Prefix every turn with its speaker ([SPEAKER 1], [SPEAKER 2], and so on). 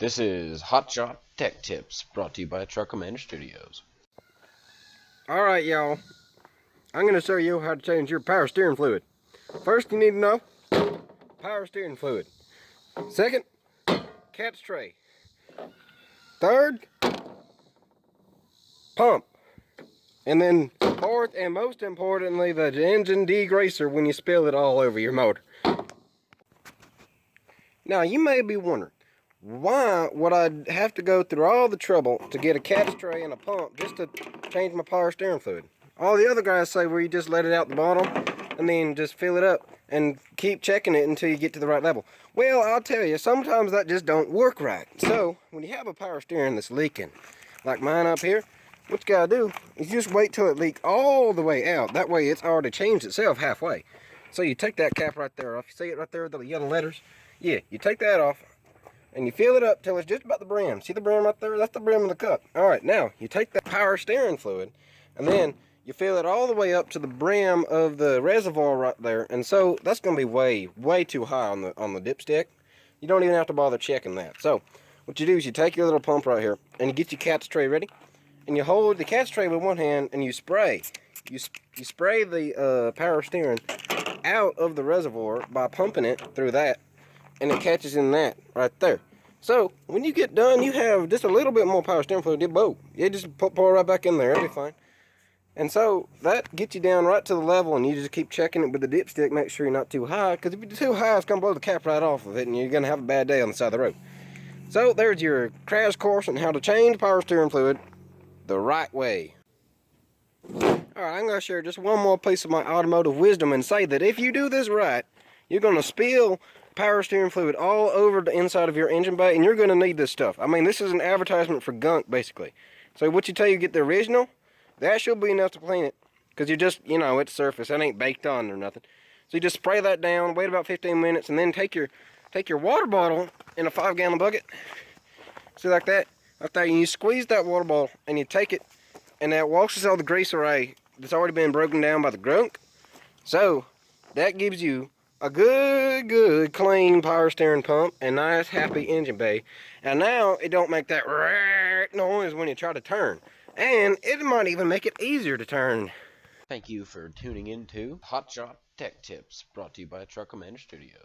[SPEAKER 1] This is Hotshot Tech Tips, brought to you by Truck Commander Studios.
[SPEAKER 2] Alright, y'all. I'm going to show you how to change your power steering fluid. First, you need to know power steering fluid. Second, cat's tray. Third, pump. And then fourth, and most importantly, the engine degreaser when you spill it all over your motor. Now, you may be wondering, why would I have to go through all the trouble to get a cat's tray and a pump just to change my power steering fluid? All the other guys say where you just let it out the bottom and then just fill it up and keep checking it until you get to the right level. Well, I'll tell you, sometimes that just don't work right. So, when you have a power steering that's leaking, like mine up here, what you gotta do is just wait till it leaks all the way out. That way it's already changed itself halfway. So you take that cap right there off. You see it right there with the yellow letters? Yeah, you take that off and you fill it up till it's just about the brim. See the brim right there? That's the brim of the cup. Alright, now you take that power steering fluid and then you fill it all the way up to the brim of the reservoir right there. And so that's going to be way too high on the dipstick. You don't even have to bother checking that. So what you do is you take your little pump right here and you get your cat's tray ready. And you hold the cat's tray with one hand and you spray. You spray the power steering out of the reservoir by pumping it through that. And it catches in that right there. So when you get done, you have just a little bit more power steering fluid. You just pour it right back in there. It'll be fine. And so that gets you down right to the level, and you just keep checking it with the dipstick. Make sure you're not too high, because if you're too high, it's going to blow the cap right off of it, and you're going to have a bad day on the side of the road. So there's your crash course on how to change power steering fluid the right way. Alright, I'm going to share just one more piece of my automotive wisdom and say that if you do this right, you're going to spill power steering fluid all over the inside of your engine bay, and you're going to need this stuff. I mean, this is an advertisement for gunk, basically. So what you tell you get the original, that should be enough to clean it, because you just, it's surface. That ain't baked on or nothing. So you just spray that down, wait about 15 minutes, and then take your water bottle in a 5-gallon bucket. See, like that? Right there, and you squeeze that water bottle, and you take it, and that washes all the grease away that's already been broken down by the gunk. So that gives you a good clean power steering pump and nice happy engine bay. And now it don't make that noise when you try to turn. And it might even make it easier to turn.
[SPEAKER 1] Thank you for tuning in to Hotshot Tech Tips, brought to you by Truck Commander Studios.